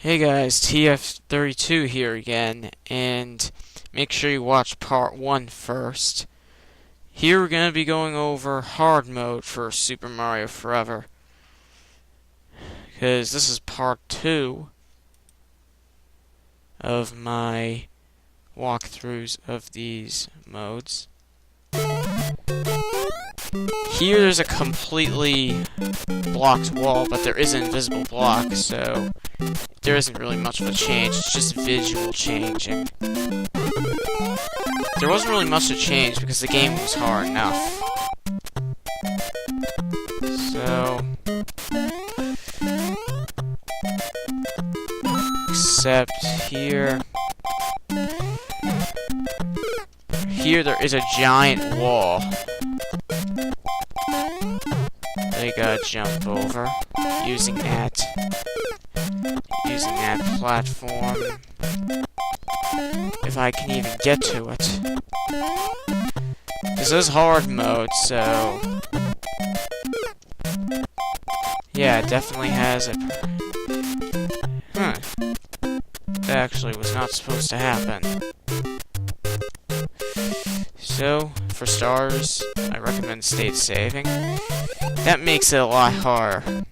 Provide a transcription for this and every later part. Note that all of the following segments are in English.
Hey guys, TF32 here again, and make sure you watch part 1 first. Here we're going to be going over hard mode for Super Mario Forever, because this is part 2 of my walkthroughs of these modes. Here there's a completely blocked wall, but there is an invisible block, so there isn't really much of a change. It's just visual changing. There wasn't really much to change because the game was hard enough. So, except here there is a giant wall they gotta jump over using that platform, if I can even get to it. This is hard mode, so yeah, it definitely has a that actually was not supposed to happen. So, for stars, I recommend state saving. That makes it a lot harder.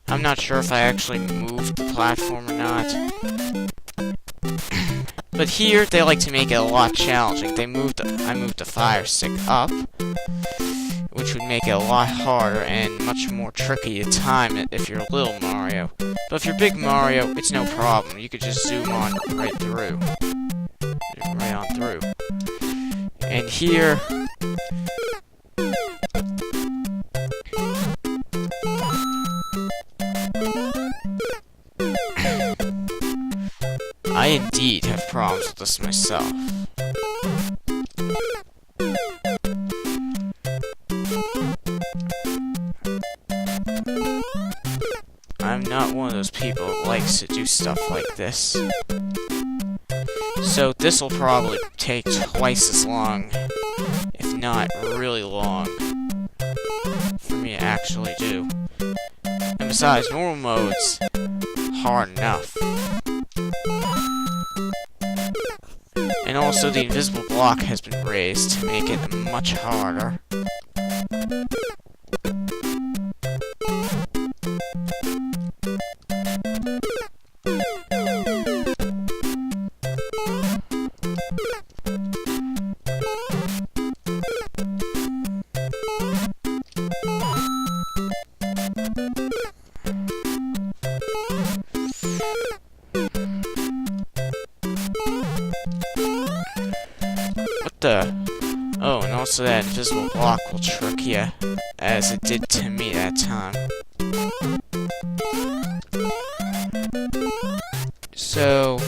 I'm not sure if I actually moved the platform or not. But here, they like to make it a lot challenging. I moved the fire stick up, which would make it a lot harder and much more tricky to time it if you're little Mario. But if you're big Mario, it's no problem. You could just zoom on right through. Right on through. And here, I indeed have problems with this myself. I'm not one of those people that likes to do stuff like this. So this will probably take twice as long, if not really long, for me to actually do. And besides, normal mode's hard enough. And also the invisible block has been raised to make it much harder. Oh, and also that invisible block will trick you, as it did to me that time. So,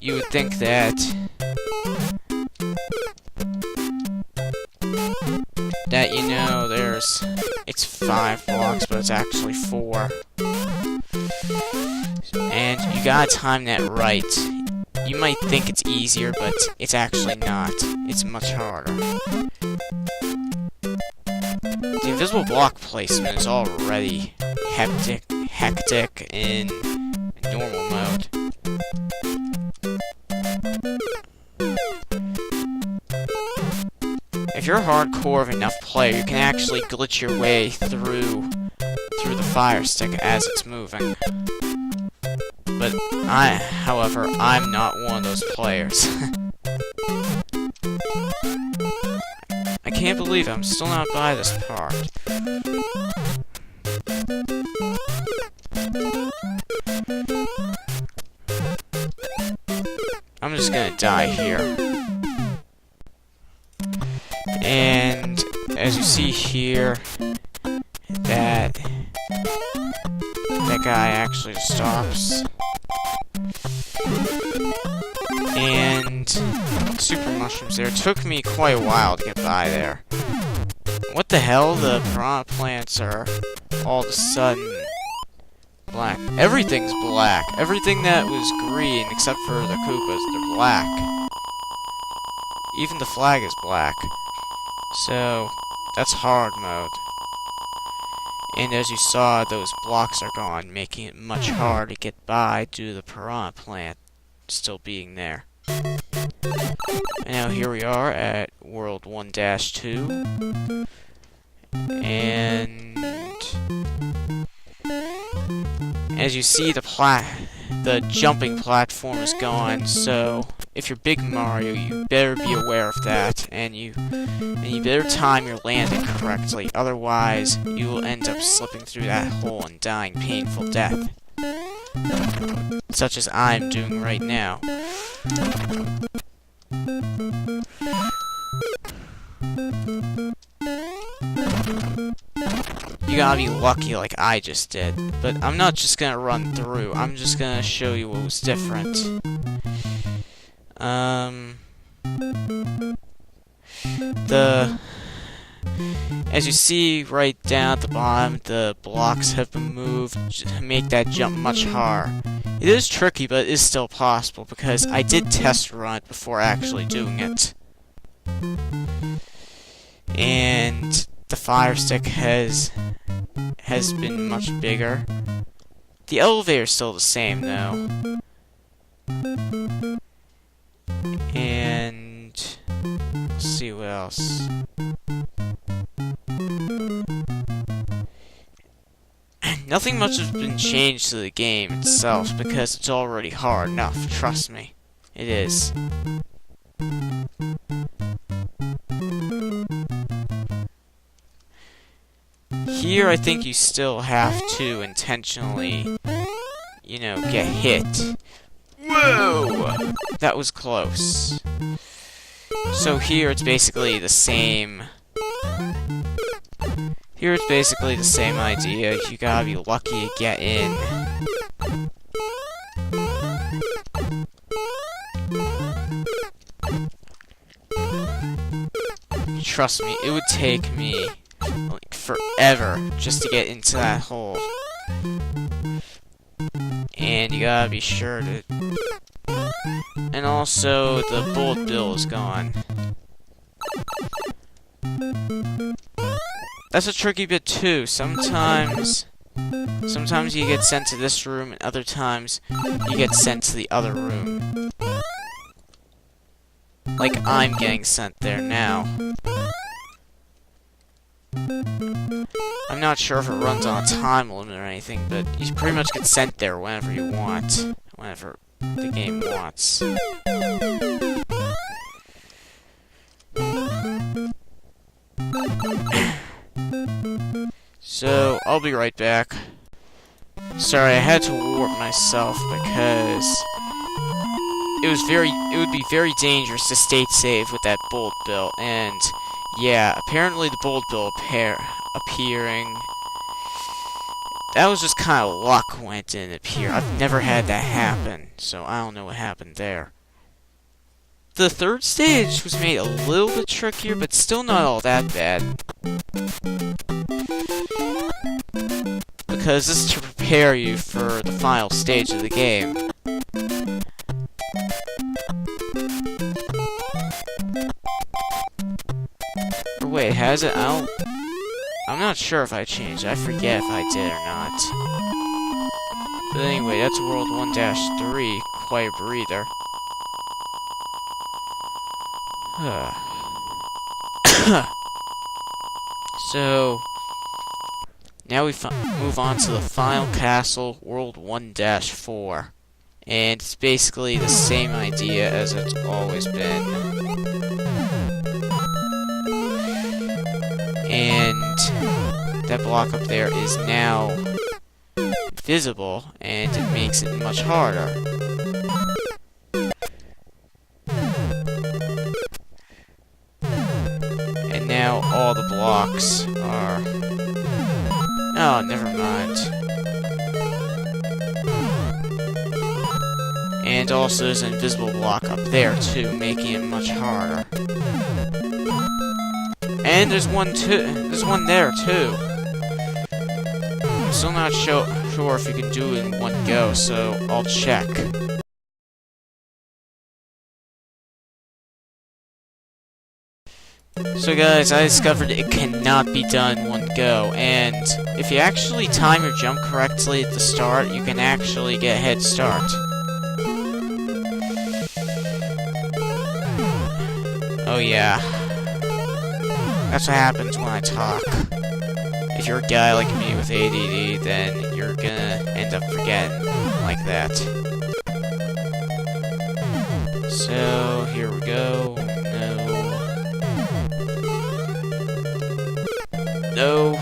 you would think that it's 5 blocks, but it's actually 4. And you gotta time that right. You might think it's easier, but it's actually not. It's much harder. The invisible block placement is already hectic in normal mode. If you're a hardcore enough player, you can actually glitch your way through the fire stick as it's moving. But however, I'm not one of those players. I can't believe I'm still not by this part. I'm just gonna die here. And as you see here, that guy actually stops. And super mushrooms there. It took me quite a while to get by there. What the hell? The piranha plants are all of a sudden black. Everything's black. Everything that was green except for the Koopas, they're black. Even the flag is black. So, that's hard mode. And as you saw, those blocks are gone, making it much harder to get by due to the piranha plant still being there. And now here we are at World 1-2. And as you see, the jumping platform is gone, so if you're Big Mario, you better be aware of that, and you better time your landing correctly, otherwise you will end up slipping through that hole and dying painful death, such as I'm doing right now. You gotta be lucky like I just did. But I'm not just gonna run through. I'm just gonna show you what was different. As you see right down at the bottom, the blocks have been moved to make that jump much harder. It is tricky, but it is still possible because I did test run it before actually doing it. And the fire stick has been much bigger. The elevator's still the same though. And let's see what else. Nothing much has been changed to the game itself because it's already hard enough, trust me. It is. Here, I think you still have to intentionally, you know, get hit. Whoa! That was close. So here, it's basically the same. Here, it's basically the same idea. You gotta be lucky to get in. Trust me, it would take me like forever just to get into that hole. And you gotta be sure to... And also, the bullet bill is gone. That's a tricky bit too. Sometimes you get sent to this room, and other times you get sent to the other room. Like I'm getting sent there now. I'm not sure if it runs on a time limit or anything, but you pretty much get sent there whenever you want. Whenever the game wants. So, I'll be right back. Sorry, I had to warp myself because it would be very dangerous to state save with that bullet bill, and yeah, apparently the bullet bill appearing, that was just kind of luck when it didn't appear. I've never had that happen, so I don't know what happened there. The third stage was made a little bit trickier, but still not all that bad. Because this is to prepare you for the final stage of the game. Or wait, has it? I'm not sure if I changed. I forget if I did or not. But anyway, that's World 1-3. Quite a breather. So, now we move on to the final castle, World 1-4. And it's basically the same idea as it's always been. And that block up there is now visible, and it makes it much harder. And now all the blocks are... Oh, never mind. And also there's an invisible block up there too, making it much harder. And there's one there too. I'm still not sure if you can do it in one go, so I'll check. So guys, I discovered it cannot be done in one go, and if you actually time your jump correctly at the start, you can actually get a head start. Oh yeah. That's what happens when I talk. If you're a guy like me with ADD, then you're gonna end up forgetting like that. So, here we go. No.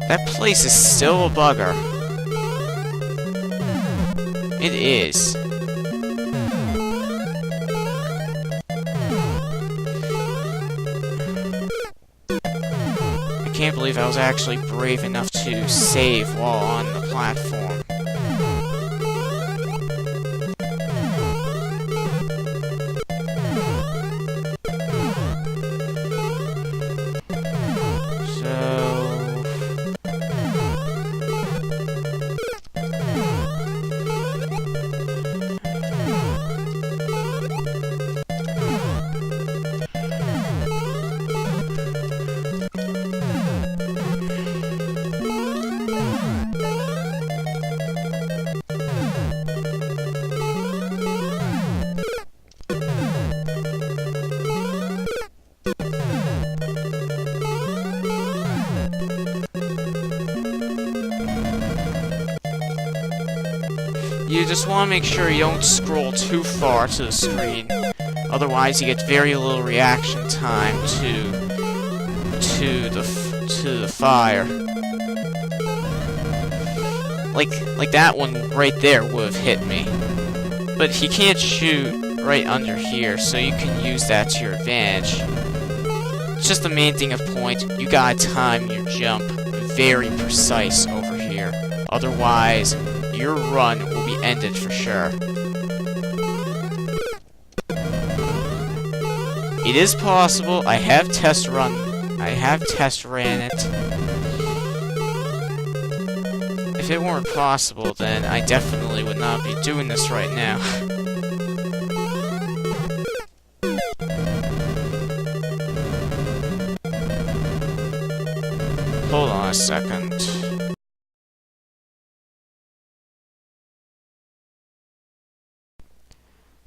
That place is still a bugger. It is. I can't believe I was actually brave enough to save while on the platform. You just want to make sure you don't scroll too far to the screen, otherwise you get very little reaction time to the fire. Like that one right there would have hit me, but he can't shoot right under here, so you can use that to your advantage. It's just the main thing of point. You gotta time your jump very precise over here, otherwise your run will be ended for sure. It is possible. I have test ran it. If it weren't possible, then I definitely would not be doing this right now. Hold on a second.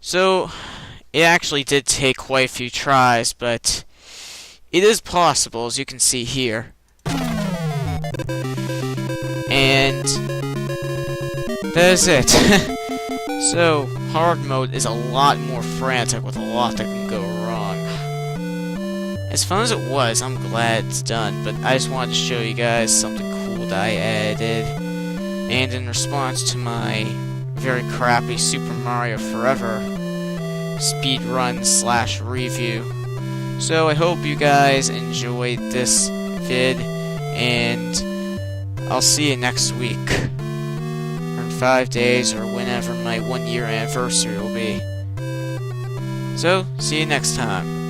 So, it actually did take quite a few tries, but it is possible, as you can see here. And that is it. So, hard mode is a lot more frantic with a lot that can go wrong. As fun as it was, I'm glad it's done, but I just wanted to show you guys something cool that I added. And in response to my very crappy Super Mario Forever speedrun/review. So I hope you guys enjoyed this vid, and I'll see you next week, or in 5 days, or whenever my 1-year anniversary will be. So, see you next time.